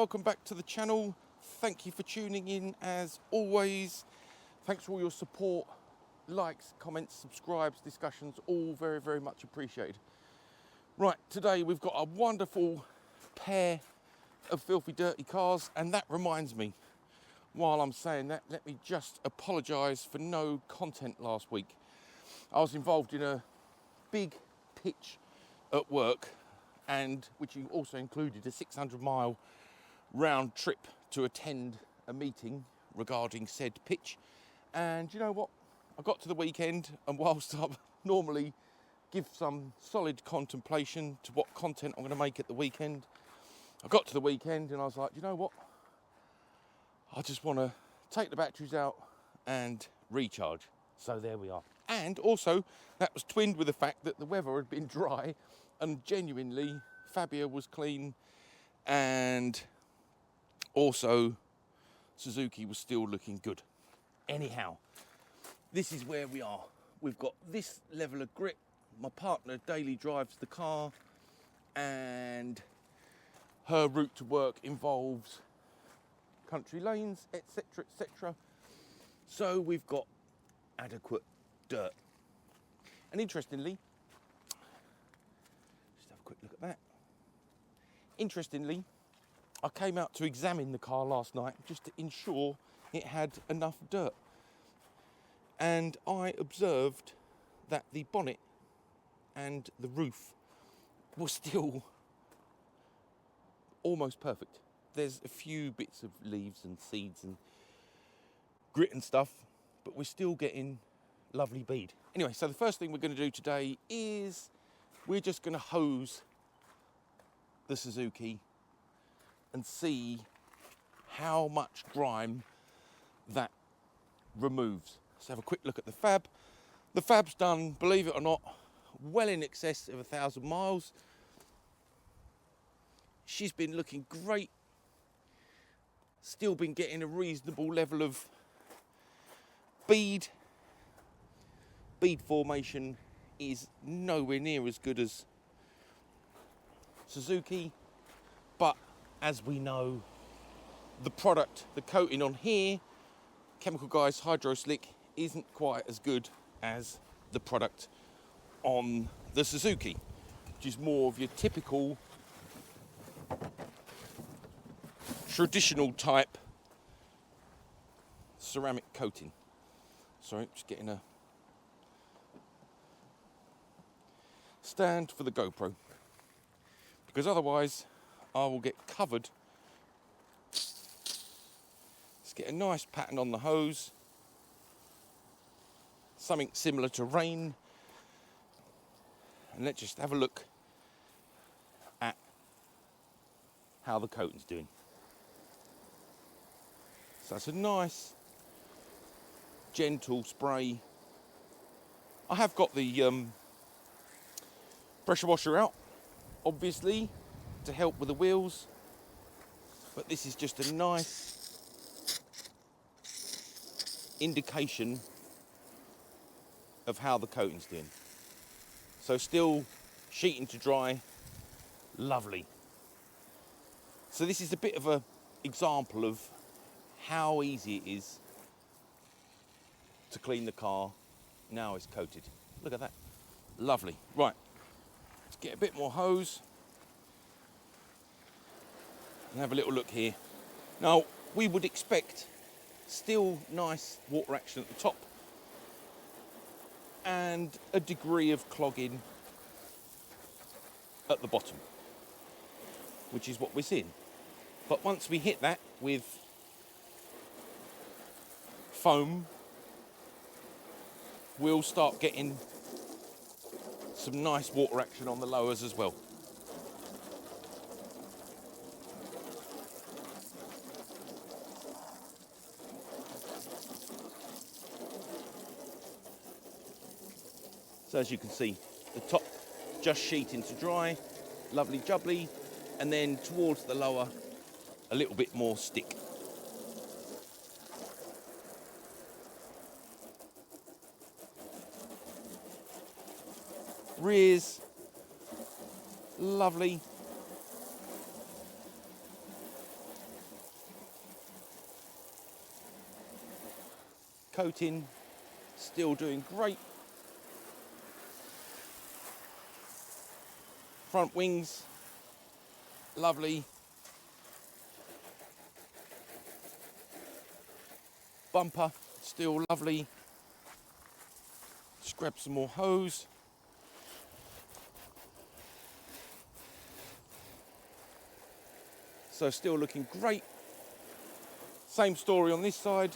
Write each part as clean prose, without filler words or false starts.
welcome back to the channel. Thank you for tuning in as always. Thanks for all your support, likes, comments, subscribes, discussions, all very, very much appreciated. Right, today we've got a wonderful pair of filthy dirty cars, and that reminds me, while I'm saying that, let me just apologise for no content last week. I was involved in a big pitch at work, and which also included a 600-mile round trip to attend a meeting regarding said pitch. And you know what? I got to the weekend, and whilst I normally give some solid contemplation to what content I'm going to make at the weekend, I got to the weekend and I was like, you know what? I just want to take the batteries out and recharge. So there we are. And also, that was twinned with the fact that the weather had been dry, and genuinely, Fabia was clean, and also Suzuki was still looking good. Anyhow, this is where we are. We've got this level of grip. My partner daily drives the car, and her route to work involves country lanes, etc., etc. So we've got adequate dirt. And interestingly, just have a quick look at that. Interestingly, I came out to examine the car last night just to ensure it had enough dirt. And I observed that the bonnet and the roof were still almost perfect. There's a few bits of leaves and seeds and grit and stuff, but we're still getting lovely bead. Anyway, so the first thing we're going to do today is we're just going to hose the Suzuki and see how much grime that removes. Let's have a quick look at the Fab. The Fab's done, believe it or not, well in excess of 1,000 miles. She's been looking great. Still been getting a reasonable level of bead. Bead formation is nowhere near as good as Suzuki, but as we know, the product, the coating on here, Chemical Guys hydroslick, isn't quite as good as the product on the Suzuki, which is more of your typical traditional type ceramic coating. Sorry, just getting a stand for the GoPro, because otherwise I will get covered. Let's get a nice pattern on the hose, something similar to rain, and let's just have a look at how the coating's doing. So it's a nice gentle spray. I have got the pressure washer out, obviously, to help with the wheels, but this is just a nice indication of how the coating's doing. So still sheeting to dry, lovely. So this is a bit of an example of how easy it is to clean the car now it's coated. Look at that, lovely. Right, let's get a bit more hose and have a little look here. Now, we would expect still nice water action at the top and a degree of clogging at the bottom, which is what we're seeing. But once we hit that with foam, we'll start getting some nice water action on the lowers as well. So as you can see, the top just sheeting to dry, lovely jubbly, and then towards the lower, a little bit more stick. Rears, lovely. coating, still doing great. Front wings, lovely. Bumper, still lovely. Just grab some more hose. So still looking great. Same story on this side.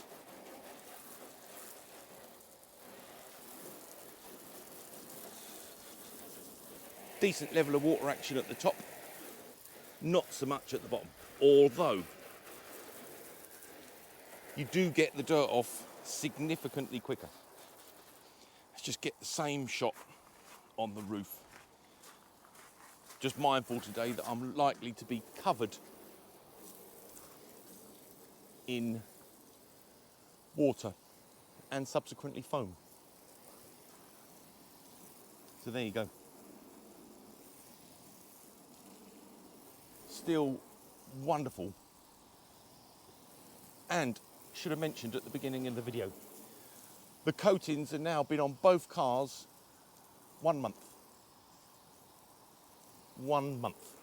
Decent level of water action at the top, not so much at the bottom. Although, you do get the dirt off significantly quicker. Let's just get the same shot on the roof. Just mindful today that I'm likely to be covered in water and subsequently foam. So there you go. Still wonderful. And should have mentioned at the beginning of the video, the coatings have now been on both cars 1 month. 1 month.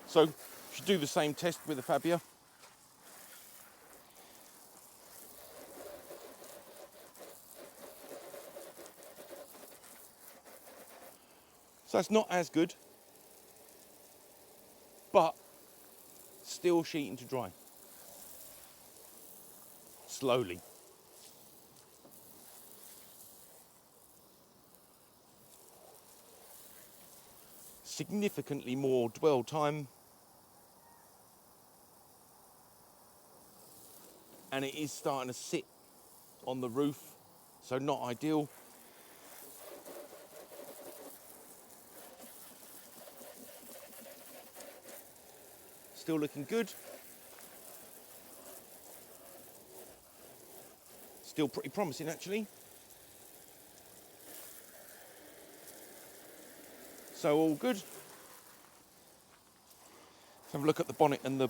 So, should do the same test with the Fabia. So it's not as good, but still sheeting to dry. Slowly. Significantly more dwell time. And it is starting to sit on the roof, so not ideal. Still looking good. Still pretty promising actually. So all good. Let's have a look at the bonnet and the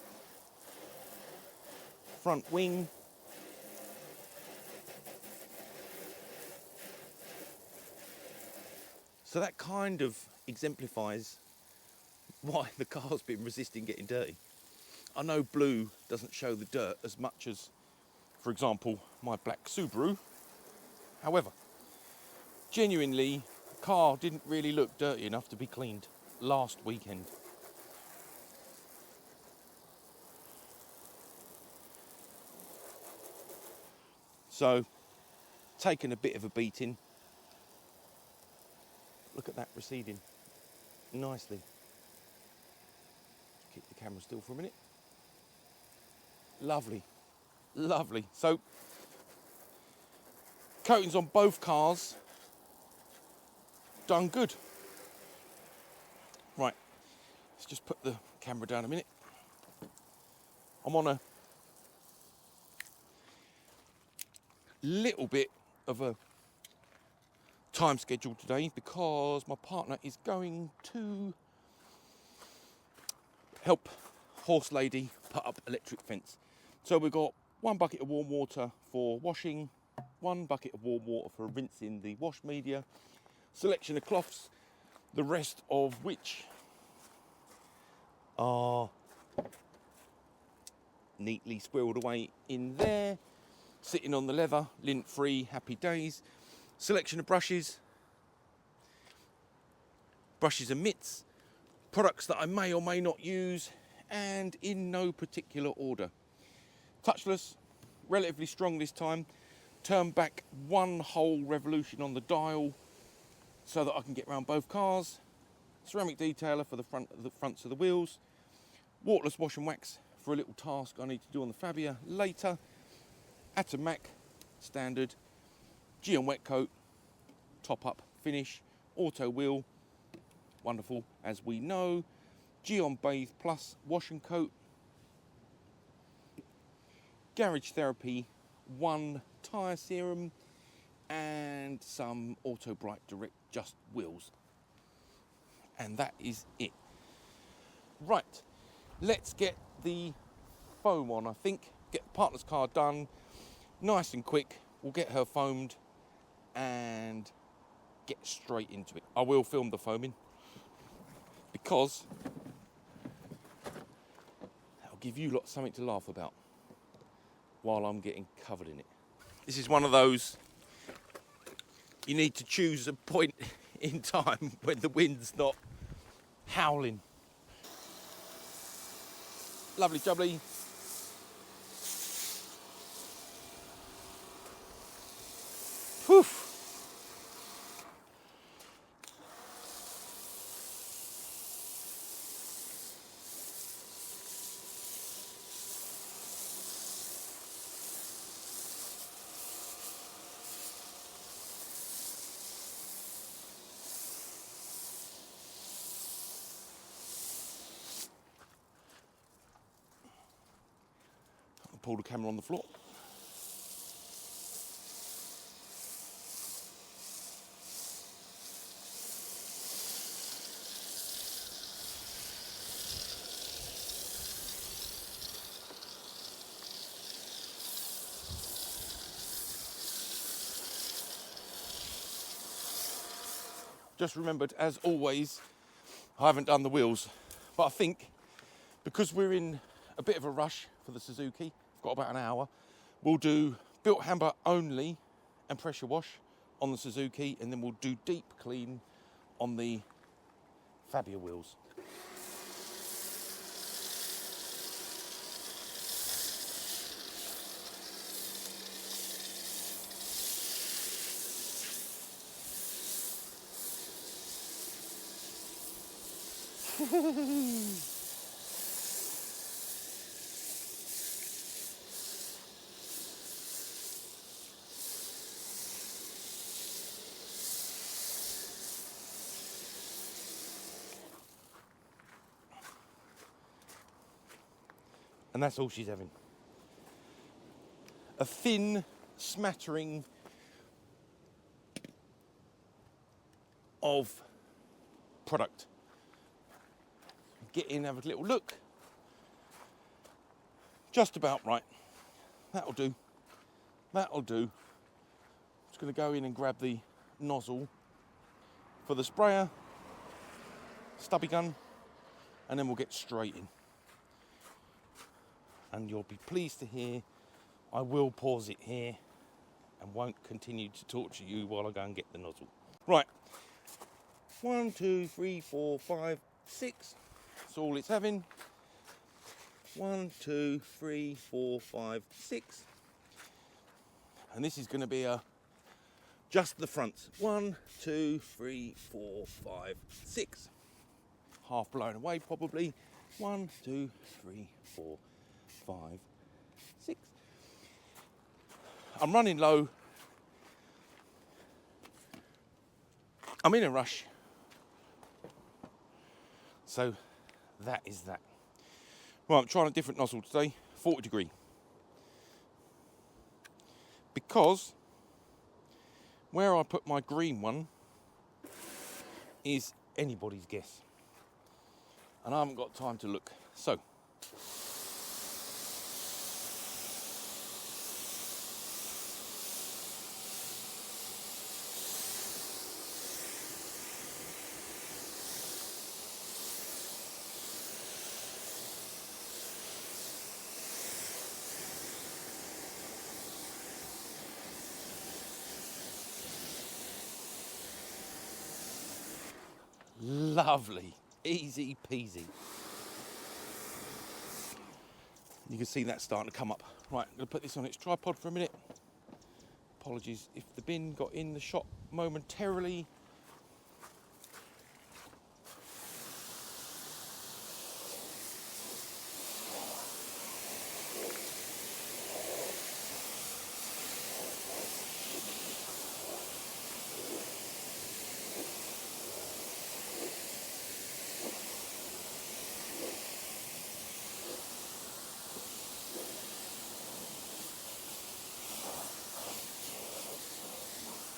front wing. So that kind of exemplifies why the car's been resisting getting dirty. I know blue doesn't show the dirt as much as, for example, my black Subaru. However, genuinely, the car didn't really look dirty enough to be cleaned last weekend. So, taken a bit of a beating. Look at that receding nicely. Keep the camera still for a minute. Lovely, lovely. So, coatings on both cars, done good. Right, let's just put the camera down a minute. I'm on a little bit of a time schedule today because my partner is going to help horse lady put up electric fence. So we've got 1 bucket of warm water for washing, 1 bucket of warm water for rinsing the wash media, selection of cloths, the rest of which are neatly squirreled away in there, sitting on the leather, lint free, happy days. Selection of brushes and mitts, products that I may or may not use, and in no particular order. Touchless, relatively strong this time. Turn back 1 whole revolution on the dial so that I can get around both cars. Ceramic detailer for the fronts of the wheels. Waterless wash and wax for a little task I need to do on the Fabia later. Atomac, standard. Geon wet coat, top up finish. Auto wheel, wonderful as we know. Geon Bathe Plus wash and coat. Garage Therapy 1 tyre serum and some Auto Bright Direct Just wheels. And that is it. Right, let's get the foam on, I think. Get the partner's car done, nice and quick. We'll get her foamed and get straight into it. I will film the foaming because that'll give you lot something to laugh about while I'm getting covered in it. This is one of those, you need to choose a point in time when the wind's not howling. Lovely jubbly. Whew. I'll pull the camera on the floor. Just remembered, as always, I haven't done the wheels, but I think because we're in a bit of a rush for the Suzuki, I've got about an hour, we'll do built hamper only and pressure wash on the Suzuki, and then we'll do deep clean on the Fabia wheels. And that's all she's having. A thin smattering of product. Get in, have a little look. Just about right. That'll do. That'll do. Just going to go in and grab the nozzle for the sprayer, stubby gun, and then we'll get straight in. And you'll be pleased to hear I will pause it here and won't continue to torture you while I go and get the nozzle. Right. 1, 2, 3, 4, 5, 6. That's all it's having. 1, 2, 3, 4, 5, 6. And this is going to be just the fronts. 1, 2, 3, 4, 5, 6. Half blown away probably. 1, 2, 3, 4, 5, 6. I'm running low. I'm in a rush. So that is that. Well, I'm trying a different nozzle today, 40 degree. Because where I put my green one is anybody's guess. And I haven't got time to look. So lovely, easy peasy. You can see that starting to come up. Right, I'm going to put this on its tripod for a minute. Apologies if the bin got in the shot momentarily.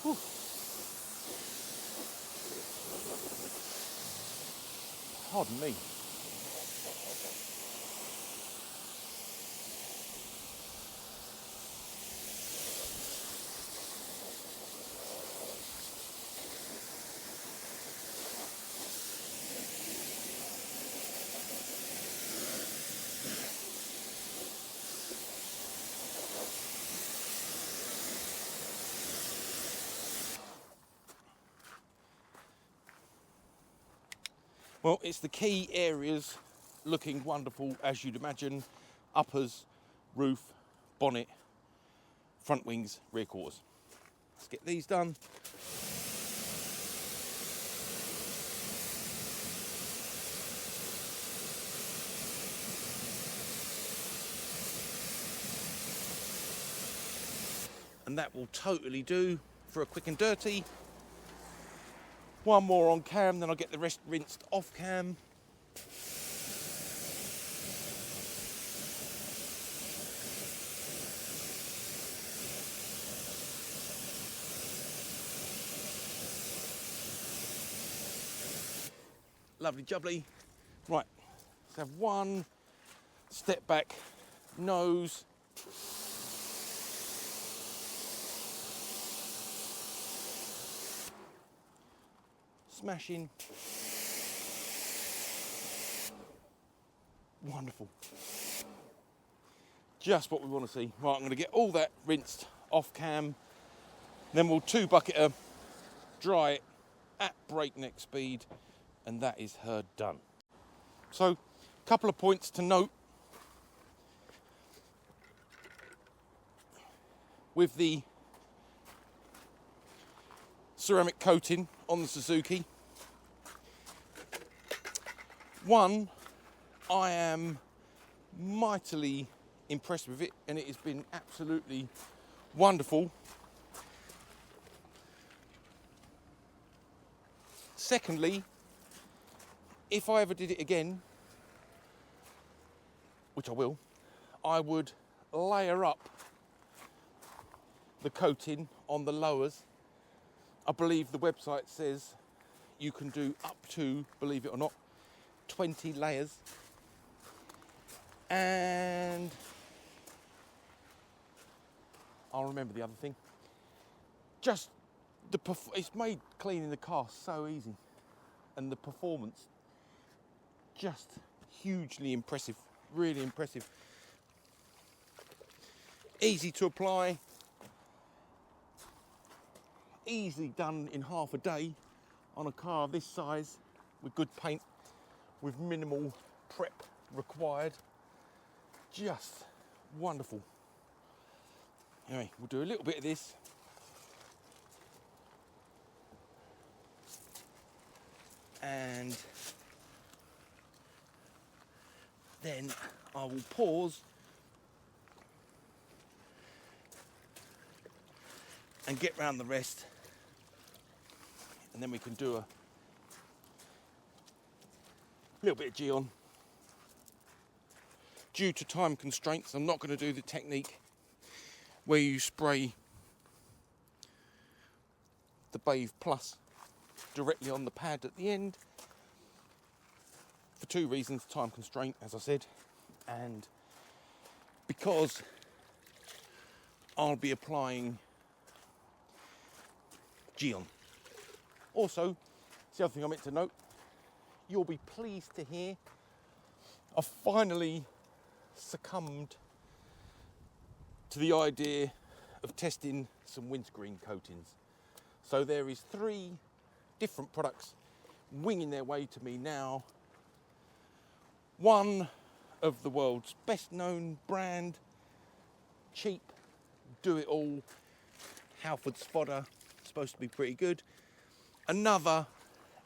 Whew. Pardon me. Well, it's the key areas looking wonderful, as you'd imagine. Uppers, roof, bonnet, front wings, rear quarters. Let's get these done. And that will totally do for a quick and dirty. One more on cam, then I'll get the rest rinsed off cam. Lovely jubbly. Right, let's have one step back nose. Smashing. Wonderful. Just what we want to see. Right, I'm going to get all that rinsed off cam. Then we'll 2-bucketer, dry it at breakneck speed, and that is her done. So, a couple of points to note. With the ceramic coating on the Suzuki, one, I am mightily impressed with it, and it has been absolutely wonderful. Secondly, if I ever did it again, which I will, I would layer up the coating on the lowers. I believe the website says you can do up to, believe it or not, 20 layers. And I'll remember the other thing. Just it's made cleaning the car so easy, and the performance just hugely impressive, really impressive. Easy to apply, easily done in half a day on a car of this size with good paint, with minimal prep required. Just wonderful. Anyway, we'll do a little bit of this. And then I will pause and get round the rest, and then we can do a little bit of G-on. Due to time constraints, I'm not going to do the technique where you spray the Bathe Plus directly on the pad at the end, for two reasons: time constraint, as I said, and because I'll be applying G-on. Also, it's the other thing I meant to note, you'll be pleased to hear I've finally succumbed to the idea of testing some windscreen coatings. So there is 3 different products winging their way to me now. One of the world's best known brand, cheap, do it all, Halford's fodder, supposed to be pretty good. Another,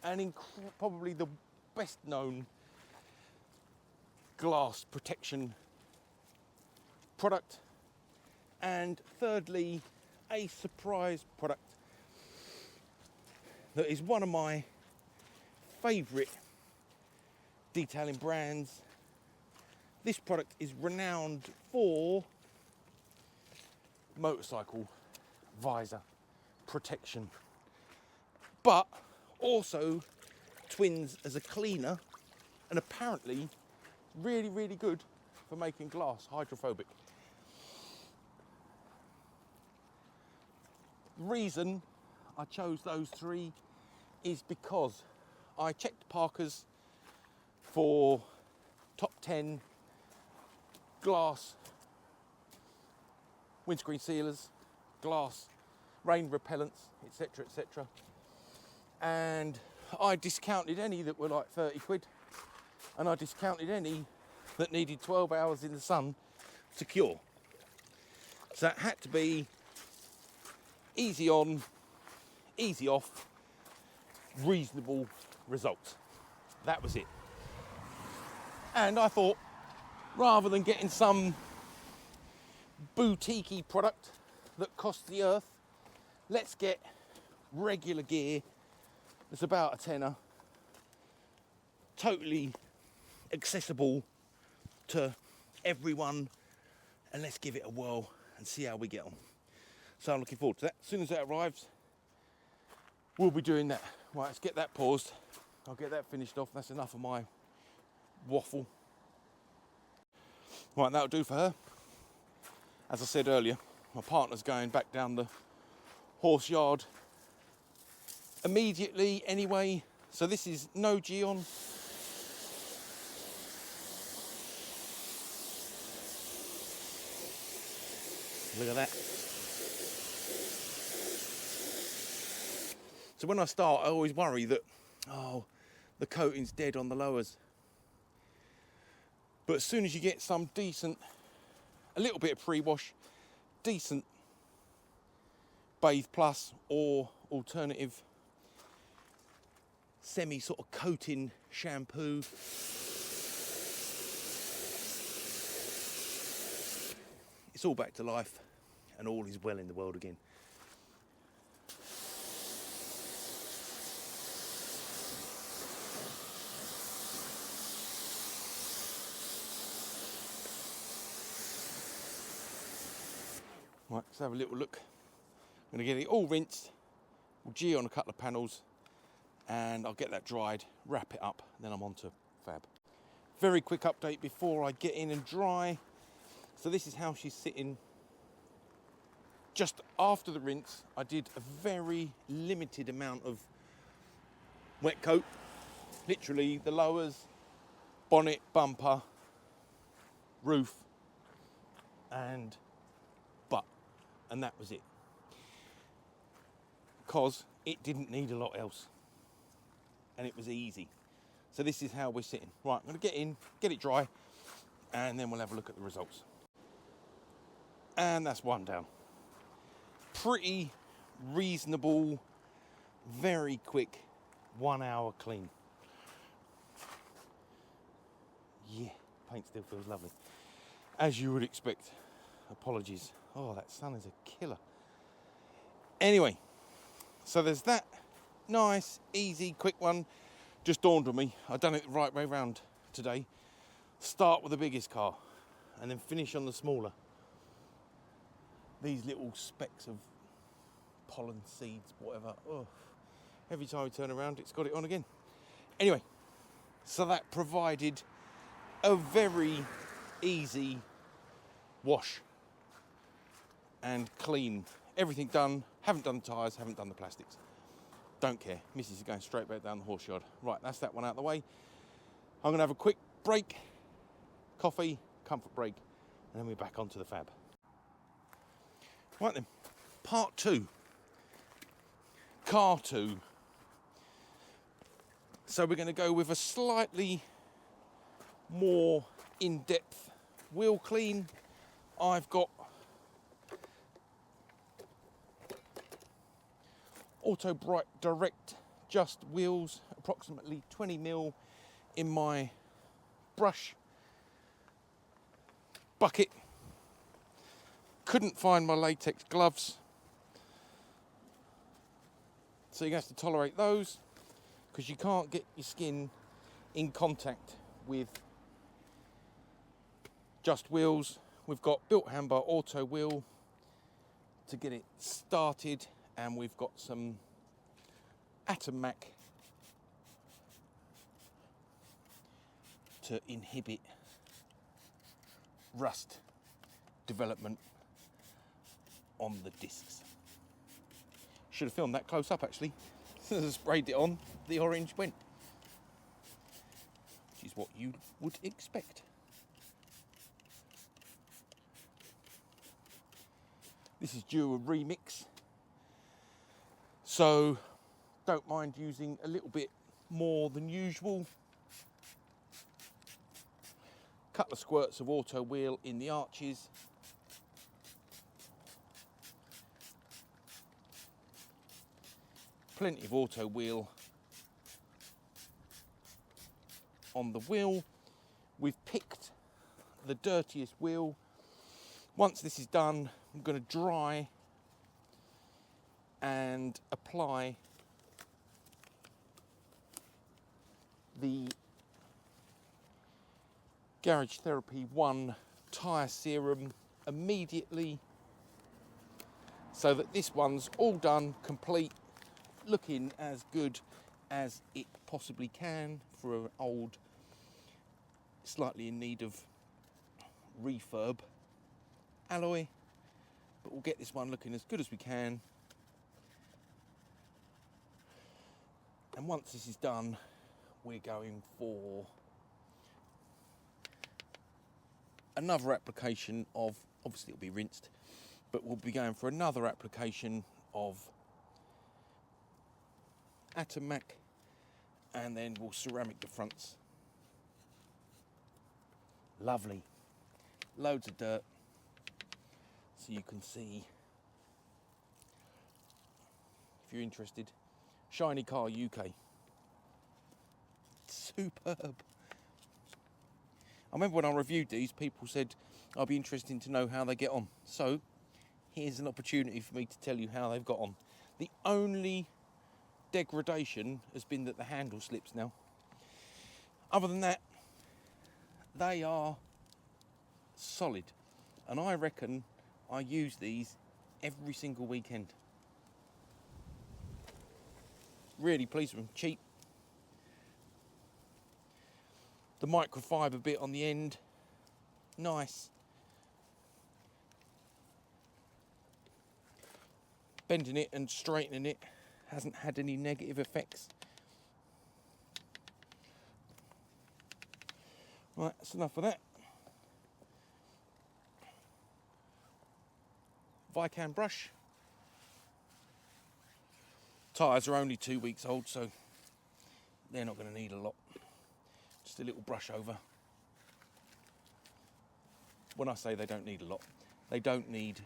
and probably the best known glass protection product. And thirdly, a surprise product that is one of my favourite detailing brands. This product is renowned for motorcycle visor protection, but also twins as a cleaner, and apparently really, really good for making glass hydrophobic. The reason I chose those 3 is because I checked Parker's for top 10 glass windscreen sealers, glass rain repellents, etc., etc. And I discounted any that were like 30 quid, and I discounted any that needed 12 hours in the sun to cure. So it had to be easy on, easy off, reasonable results. That was it. And I thought, rather than getting some boutique-y product that costs the earth, let's get regular gear that's about a tenner, totally accessible to everyone, and let's give it a whirl and see how we get on. So I'm looking forward to that. As soon as that arrives, we'll be doing that. Right, let's get that paused. I'll get that finished off. That's enough of my waffle. Right, that'll do for her. As I said earlier, my partner's going back down the horse yard immediately anyway. So this is no Geon. Look at that. So when I start, I always worry that, oh, the coating's dead on the lowers. But as soon as you get some decent, a little bit of pre-wash, decent Bathe Plus or alternative semi sort of coating shampoo, it's all back to life and all is well in the world again. Right, let's have a little look. I'm going to get it all rinsed. We'll G on a couple of panels and I'll get that dried, wrap it up, then I'm on to Fab. Very quick update before I get in and dry. So this is how she's sitting. Just after the rinse, I did a very limited amount of wet coat. Literally the lowers, bonnet, bumper, roof, and butt. And that was it. Because it didn't need a lot else. And it was easy. So this is how we're sitting. Right, I'm going to get in, get it dry, and then we'll have a look at the results. And that's one down. Pretty reasonable, very quick 1 hour clean. Yeah, paint still feels lovely. As you would expect. Apologies. Oh, that sun is a killer. Anyway, so there's that. Nice, easy, quick one. Just dawned on me, I've done it the right way round today. Start with the biggest car and then finish on the smaller. These little specks of pollen seeds, whatever. Oh, every time we turn around, it's got it on again. Anyway, so that provided a very easy wash and clean. Everything done. Haven't done the tyres, haven't done the plastics. Don't care. Mrs. is going straight back down the horse yard. Right, that's that one out of the way. I'm going to have a quick break, coffee, comfort break, and then we're back onto the Fab. Right then, part 2. Car 2. So we're going to go with a slightly more in-depth wheel clean. I've got Auto Bright Direct Just wheels, approximately 20mm in my brush bucket. Couldn't find my latex gloves, so you're going to have to tolerate those because you can't get your skin in contact with Just wheels. We've got built handbar auto wheel to get it started, and we've got some Atom Mac to inhibit rust development on the discs. Should have filmed that close up actually. As I sprayed it on, the orange went. Which is what you would expect. This is due a remix. So don't mind using a little bit more than usual. Couple of squirts of auto wheel in the arches. Plenty of auto wheel on the wheel. We've picked the dirtiest wheel. Once this is done, I'm going to dry and apply the Garage Therapy 1 tyre serum immediately, so that this one's all done, complete, looking as good as it possibly can for an old, slightly in need of refurb alloy. But we'll get this one looking as good as we can. And once this is done, we're going for another application of, obviously it'll be rinsed, but we'll be going for another application of Atomac, and then we'll ceramic the fronts. Lovely. Loads of dirt, so you can see, if you're interested. Shiny Car UK. Superb. I remember when I reviewed these, people said I'd be interested to know how they get on. So here's an opportunity for me to tell you how they've got on. The only degradation has been that the handle slips now. Other than that, they are solid. And I reckon I use these every single weekend. Really pleased with them. Cheap. The microfiber bit on the end, nice. Bending it and straightening it hasn't had any negative effects. Right, that's enough of that. Vicam brush. Tyres are only 2 weeks old, so they're not going to need a lot. Just a little brush over. When I say they don't need a lot, they don't need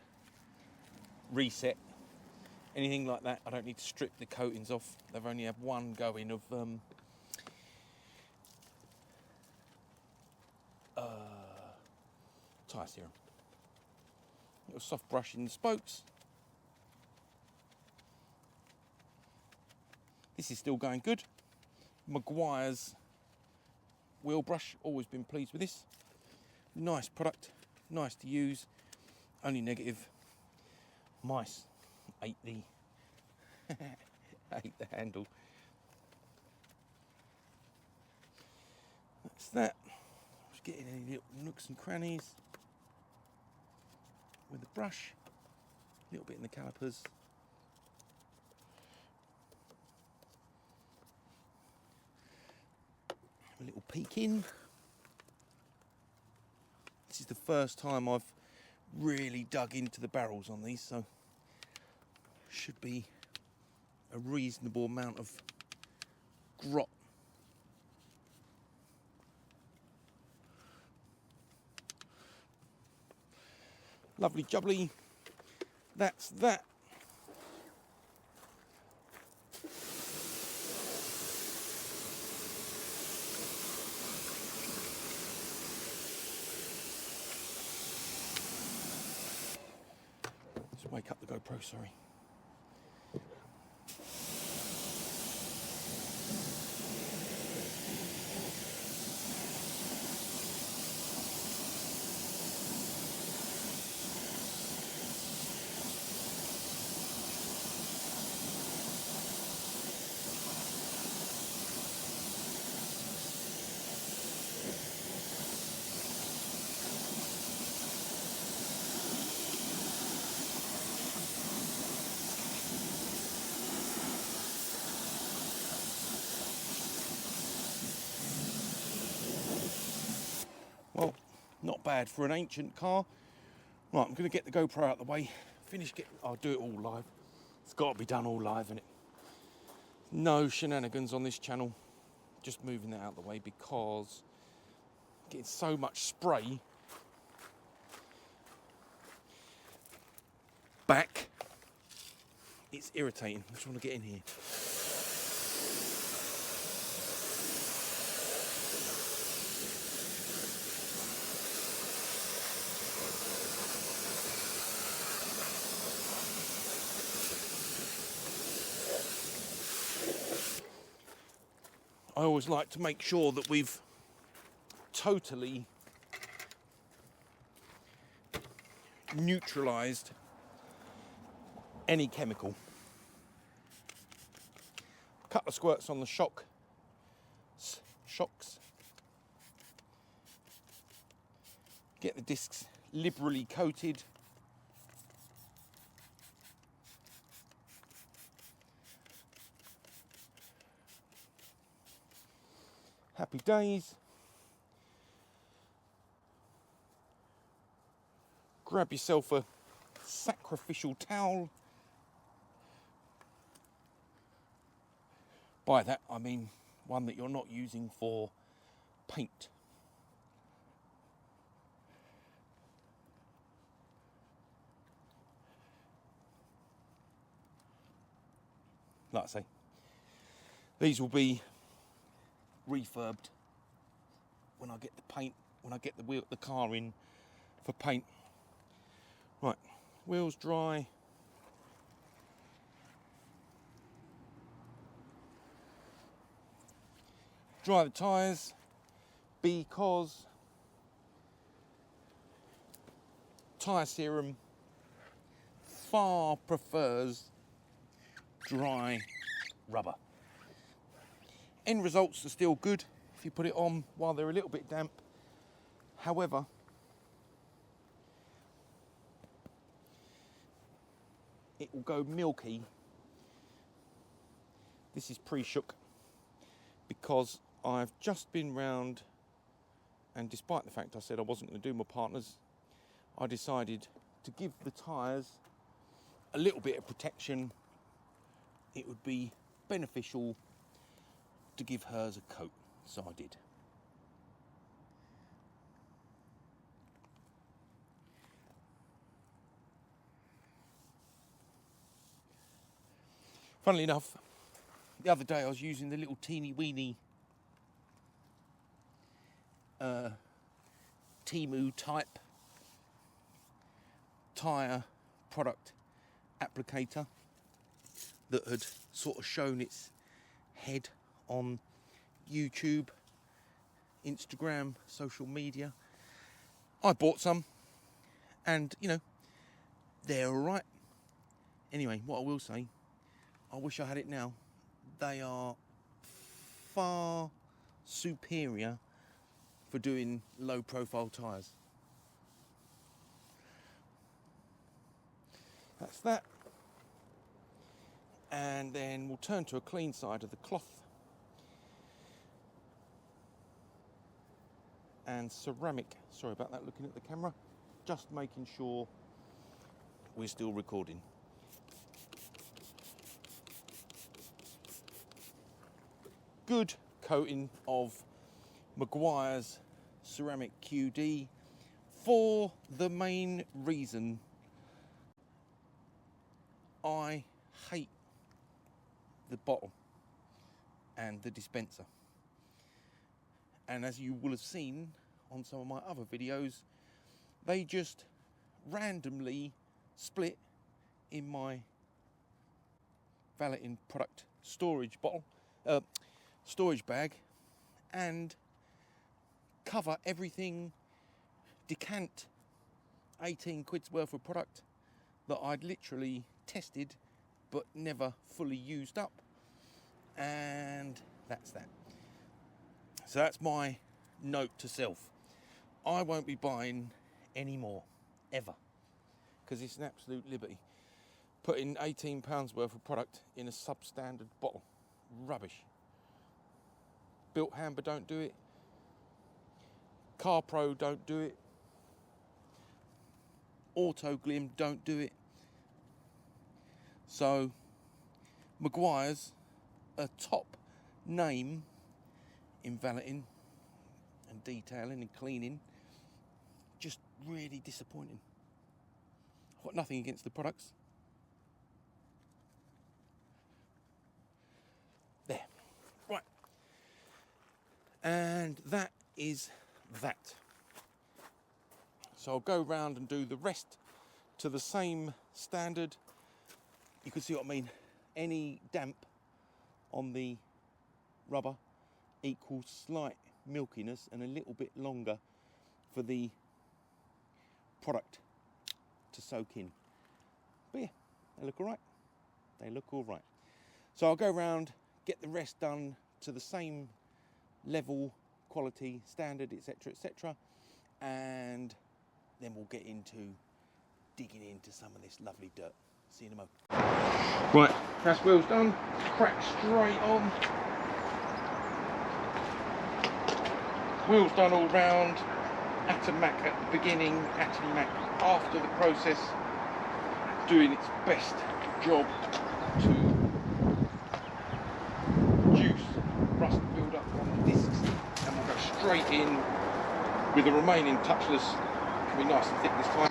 reset, anything like that. I don't need to strip the coatings off. They've only had one going of tyre serum. Little soft brush in the spokes. This is still going good. Maguire's wheel brush, always been pleased with this. Nice product, nice to use. Only negative, mice ate the ate the handle. That's that. Just getting any little nooks and crannies with the brush. A little bit in the calipers. A little peek in. This is the first time I've really dug into the barrels on these, so should be a reasonable amount of grot. Lovely jubbly. That's that. Wake up the GoPro, sorry. Well, not bad for an ancient car. Right, I'm going to get the GoPro out of the way. I'll do it all live. It's got to be done all live, innit? No shenanigans on this channel. just moving that out of the way because getting so much spray back, it's irritating. I just want to get in here. I always like to make sure that we've totally neutralised any chemical. A couple of squirts on the shocks. Get the discs liberally coated. Happy days. Grab yourself a sacrificial towel. By that I mean one that you're not using for paint. Like I say, these will be refurbed when I get the paint, when I get the car in for paint. Right, wheels dry. Dry the tyres because tyre serum far prefers dry rubber. End results are still good if you put it on while they're a little bit damp. However, it will go milky. This is pre-shook because I've just been round, and despite the fact I said I wasn't going to do my partners, I decided to give the tyres a little bit of protection. It would be beneficial to give hers a coat, so I did. Funnily enough, the other day I was using the little teeny weeny Temu type tyre product applicator that had sort of shown its head on YouTube, Instagram, social media. I bought some and, you know, they're all right. Anyway, what I will say, I wish I had it now. They are far superior for doing low profile tyres. That's that. And then we'll turn to a clean side of the cloth. And ceramic, sorry about that, looking at the camera, just making sure we're still recording. Good coating of Maguire's ceramic QD for the main reason I hate the bottle and the dispenser. And as you will have seen on some of my other videos, they just randomly split in my valeting product storage bottle, storage bag, and cover everything, decant 18 quid's worth of product that I'd literally tested but never fully used up. And that's that. So that's my note to self. I won't be buying any more, ever, because it's an absolute liberty. Putting £18 worth of product in a substandard bottle. Rubbish. Built Hamber don't do it. Car Pro don't do it. Auto Glim don't do it. So Maguire's, a top name in valeting and detailing and cleaning. Just really disappointing. I've got nothing against the products. There. Right. And that is that. So I'll go round and do the rest to the same standard. You can see what I mean. Any damp on the rubber equals slight milkiness and a little bit longer for the product to soak in. But yeah, they look all right. They look all right. So I'll go around, get the rest done to the same level, quality, standard, etc., etc., and then we'll get into digging into some of this lovely dirt. See you in a moment. Right, that's wheels done. Crack straight on. Wheels done all round. Atomac at the beginning, Atomac after the process, doing its best job to reduce rust build up on the discs, and we'll go straight in with the remaining touchless. Can be nice and thick this time.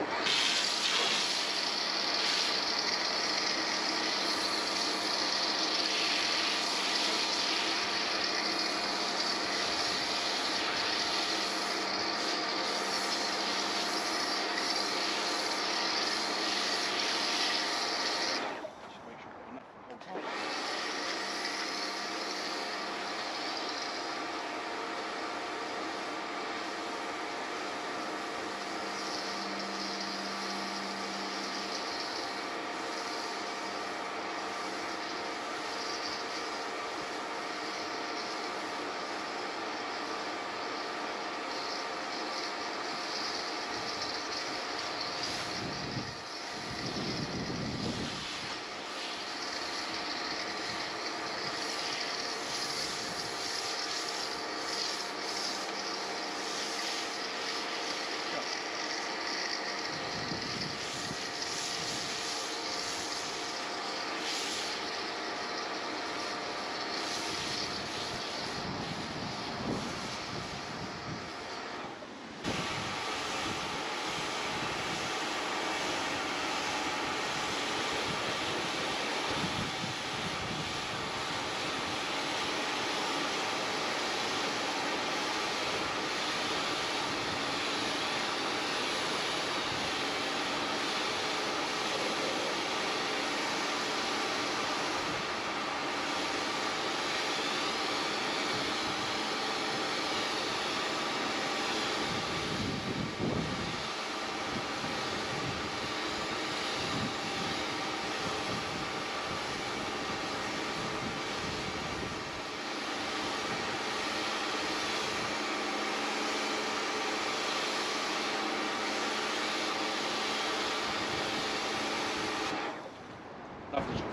Lovely job.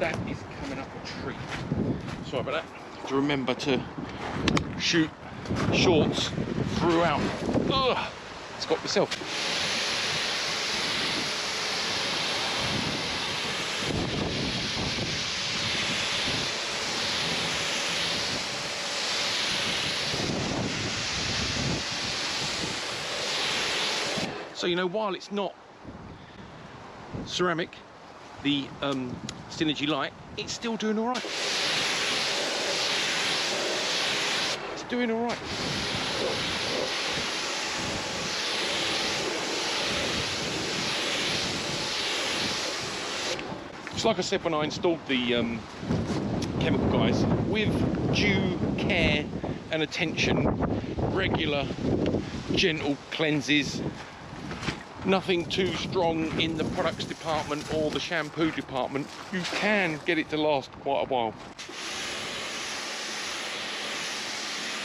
That is coming up a treat. Sorry about that. Have to remember to shoot shorts throughout. Ugh, it's got myself. So, you know, while it's not ceramic, the Synergy Lite, it's still doing all right. It's doing all right. It's like I said when I installed the chemical guys, with due care and attention, regular, gentle cleanses, nothing too strong in the products department or the shampoo department, you can get it to last quite a while.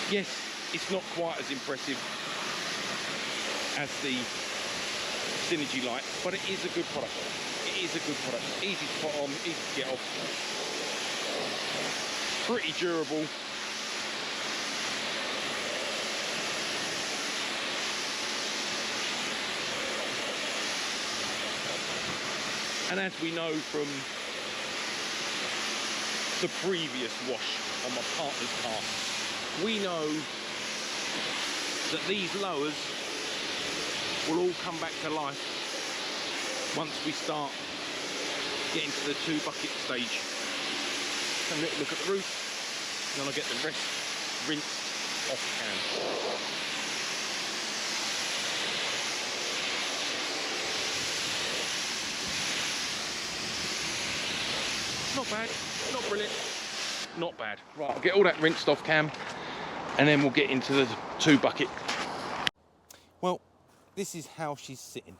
Yes, it's not quite as impressive as the Synergy Lite, but it is a good product. It is a good product. Easy to put on, easy to get off. Pretty durable. And as we know from the previous wash on my partner's car. We know that these lowers will all come back to life once we start getting to the 2 bucket stage. Have a little look at the roof, and then I'll get the rest rinsed off cam. Not bad, not brilliant, not bad. Right, I'll get all that rinsed off cam, and then we'll get into the 2 bucket. Well, this is how she's sitting,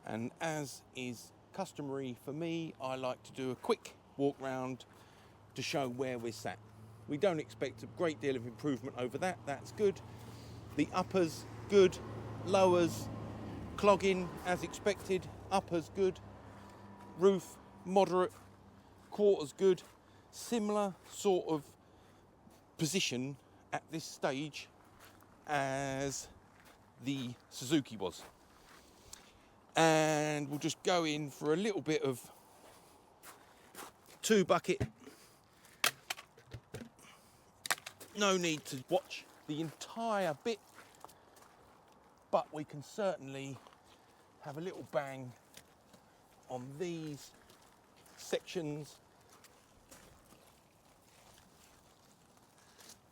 and as is customary for me, I like to do a quick walk round to show where we're sat. We don't expect a great deal of improvement over that, that's good. The uppers, good. Lowers, clogging as expected. Uppers, good. Roof, moderate. Quarters, good. Similar sort of position at this stage as the Suzuki was. And we'll just go in for a little bit of 2 bucket. No need to watch the entire bit, but we can certainly have a little bang on these sections,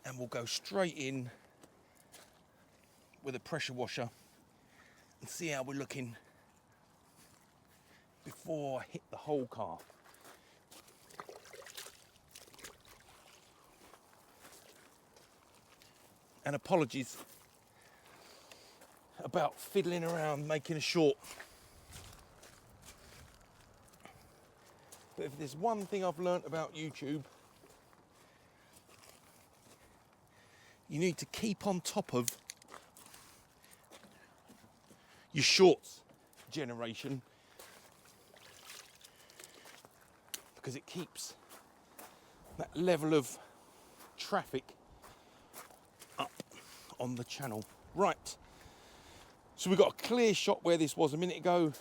and we'll go straight in with a pressure washer and see how we're looking before I hit the whole car. And apologies about fiddling around making a short. But if there's one thing I've learnt about YouTube, you need to keep on top of your shorts generation, because it keeps that level of traffic up on the channel. Right, so we've got a clear shot where this was a minute ago.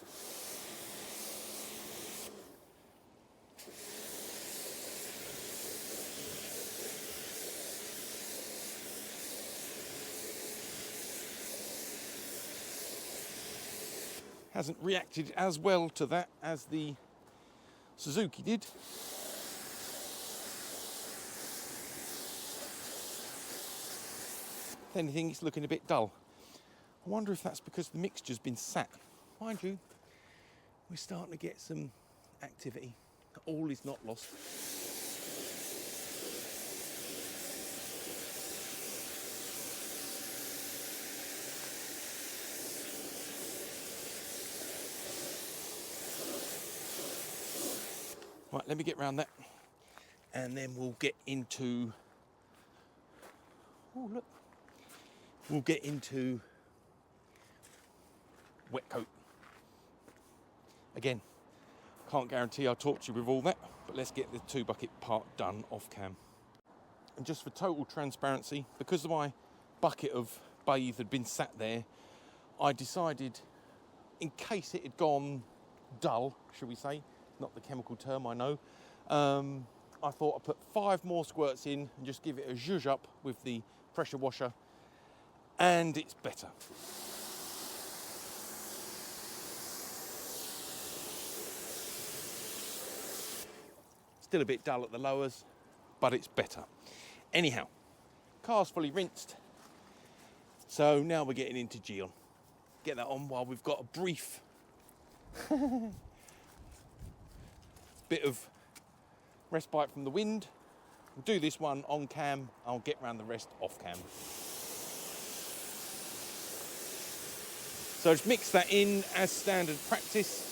Hasn't reacted as well to that as the Suzuki did. If anything, it's looking a bit dull. I wonder if that's because the mixture's been sat. Mind you, we're starting to get some activity. All is not lost. Right, let me get round that, and then we'll get into, oh look, we'll get into wet coat. Again, can't guarantee I'll torture you with all that, but let's get the 2 bucket part done off cam. And just for total transparency, because my bucket of bathe had been sat there, I decided, in case it had gone dull, shall we say, not the chemical term, I know, I thought I'd put 5 more squirts in and just give it a zhuzh up with the pressure washer, and it's better. Still a bit dull at the lowers, but it's better. Anyhow, car's fully rinsed, so now we're getting into Geon. Get that on while we've got a brief bit of respite from the wind. We'll do this one on cam, I'll get round the rest off cam. So just mix that in as standard practice.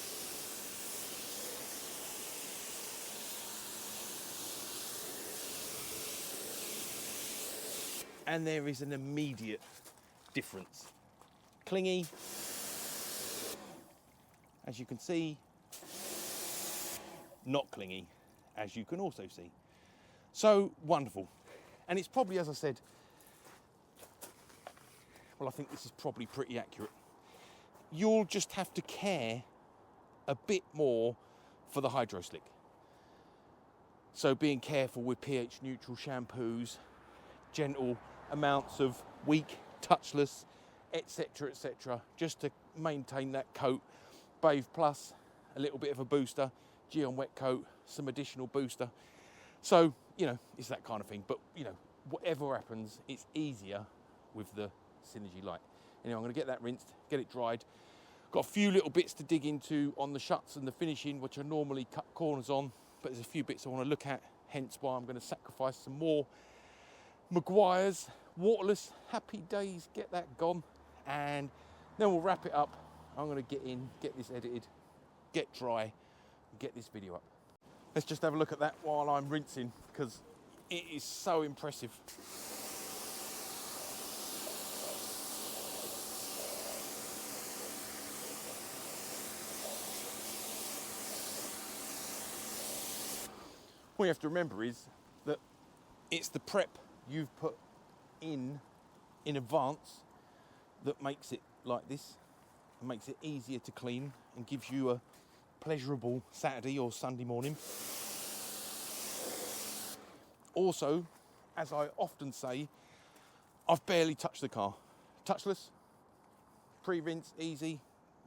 And there is an immediate difference. Clingy, as you can see, not clingy, as you can also see. So wonderful. And it's probably, as I said, well, I think this is probably pretty accurate. You'll just have to care a bit more for the hydroslick. So being careful with pH neutral shampoos, gentle amounts of weak, touchless, etc., just to maintain that coat. Bathe Plus, a little bit of a booster, Geon wet coat, some additional booster. So, you know, it's that kind of thing. But, you know, whatever happens, it's easier with the Synergy Lite. Anyway, I'm going to get that rinsed, get it dried. Got a few little bits to dig into on the shuts and the finishing, which I normally cut corners on, but there's a few bits I want to look at, hence why I'm going to sacrifice some more Maguire's waterless. Happy days, get that gone, and then we'll wrap it up. I'm going to get in, get this edited, get dry, and get this video up. Let's just have a look at that while I'm rinsing, because it is so impressive. What you have to remember is that it's the prep you've put in advance that makes it like this, and makes it easier to clean and gives you a pleasurable Saturday or Sunday morning. Also, as I often say, I've barely touched the car. Touchless, pre-rinse, easy,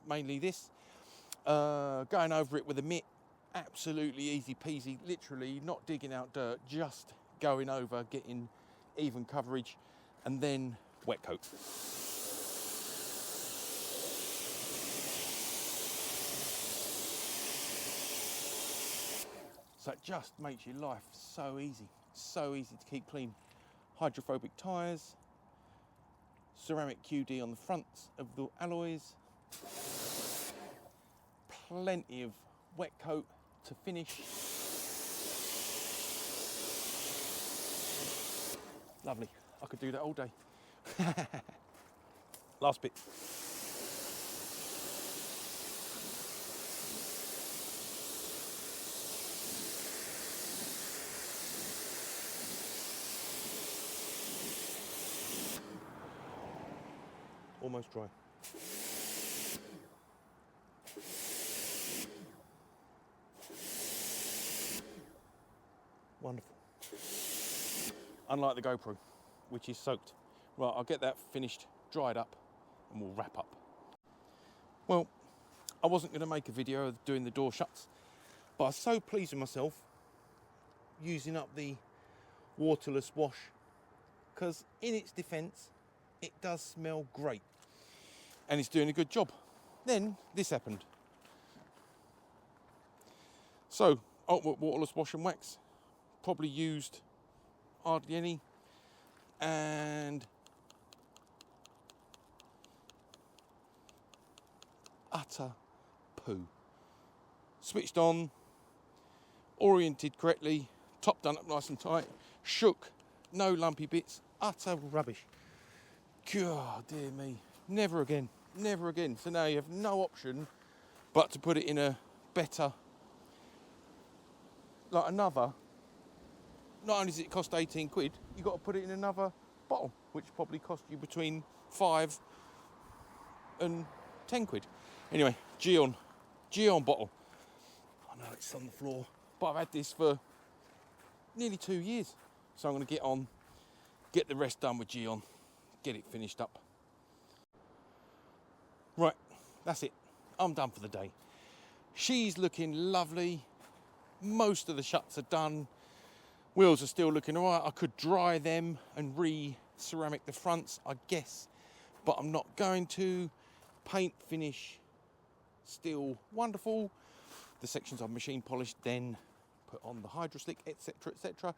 mainly this. Going over it with a mitt, absolutely easy peasy, literally not digging out dirt, just going over, getting even coverage, and then wet coat. So it just makes your life so easy to keep clean. Hydrophobic tyres, ceramic QD on the fronts of the alloys, plenty of wet coat to finish. Lovely, I could do that all day. Last bit. Almost dry. Wonderful. Unlike the GoPro, which is soaked. Right, I'll get that finished, dried up, and we'll wrap up. Well, I wasn't going to make a video of doing the door shuts, but I was so pleased with myself using up the waterless wash, because in its defence, it does smell great. And it's doing a good job. Then this happened. So, ultimate waterless wash and wax. Probably used hardly any. And utter poo. Switched on, oriented correctly, top done up nice and tight, shook, no lumpy bits, utter rubbish. God, dear me. Never again, never again. So now you have no option but to put it in a better, like another, not only does it cost 18 quid, you've got to put it in another bottle, which probably cost you between 5 and 10 quid. Anyway, Geon bottle. I know it's on the floor, but I've had this for nearly 2 years. So I'm going to get the rest done with Geon, get it finished up. Right, that's it. I'm done for the day. She's looking lovely. Most of the shuts are done. Wheels are still looking all right. I could dry them and re-ceramic the fronts, I guess, but I'm not going to. Paint finish, still wonderful. The sections I've machine polished, then put on the hydroslick, etc.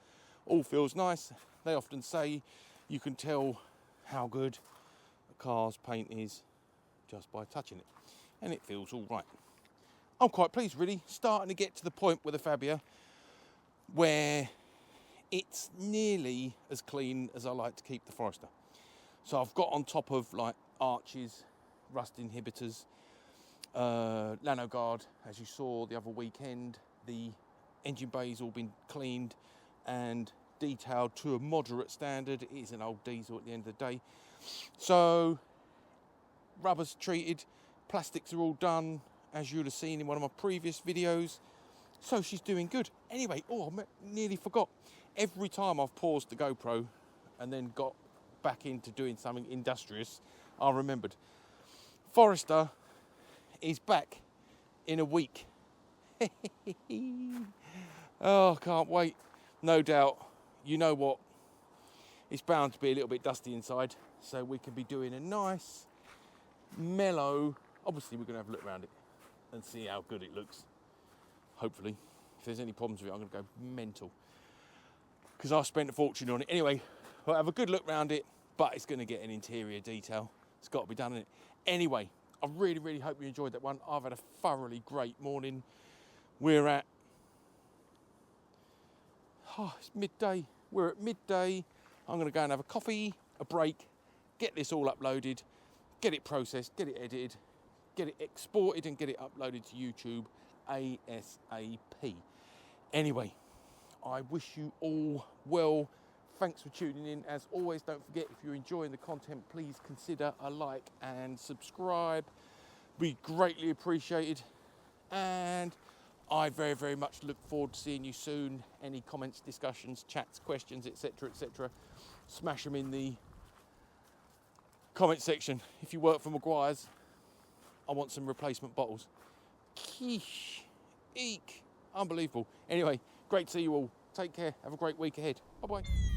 All feels nice. They often say you can tell how good a car's paint is just by touching it, and it feels all right. I'm quite pleased, really. Starting to get to the point with the Fabia where it's nearly as clean as I like to keep the Forester. So I've got on top of like arches, rust inhibitors, Lano Guard, as you saw the other weekend. The engine bay's all been cleaned and detailed to a moderate standard. It is an old diesel at the end of the day. So rubber's treated, plastics are all done, as you would have seen in one of my previous videos. So she's doing good. Anyway, nearly forgot. Every time I've paused the GoPro and then got back into doing something industrious, I remembered. Forrester is back in a week. Oh, can't wait. No doubt. You know what? It's bound to be a little bit dusty inside, so we can be doing a nice, mellow... Obviously, we're going to have a look around it and see how good it looks. Hopefully. If there's any problems with it, I'm going to go mental. Because I spent a fortune on it. Anyway, we'll have a good look around it, but it's going to get an interior detail. It's got to be done in it. Anyway, I really, really hope you enjoyed that one. I've had a thoroughly great morning. We're at... it's midday. We're at midday. I'm going to go and have a coffee, a break, get this all uploaded, get it processed, get it edited, get it exported and get it uploaded to YouTube ASAP. Anyway, I wish you all well. Thanks for tuning in. As always, don't forget, if you're enjoying the content, please consider a like and subscribe. Be greatly appreciated. And I very, very much look forward to seeing you soon. Any comments, discussions, chats, questions, etc., etc., smash them in the comment section. If you work for Maguire's, I want some replacement bottles. Quiche, eek, unbelievable. Anyway, great to see you all. Take care. Have a great week ahead. Bye-bye.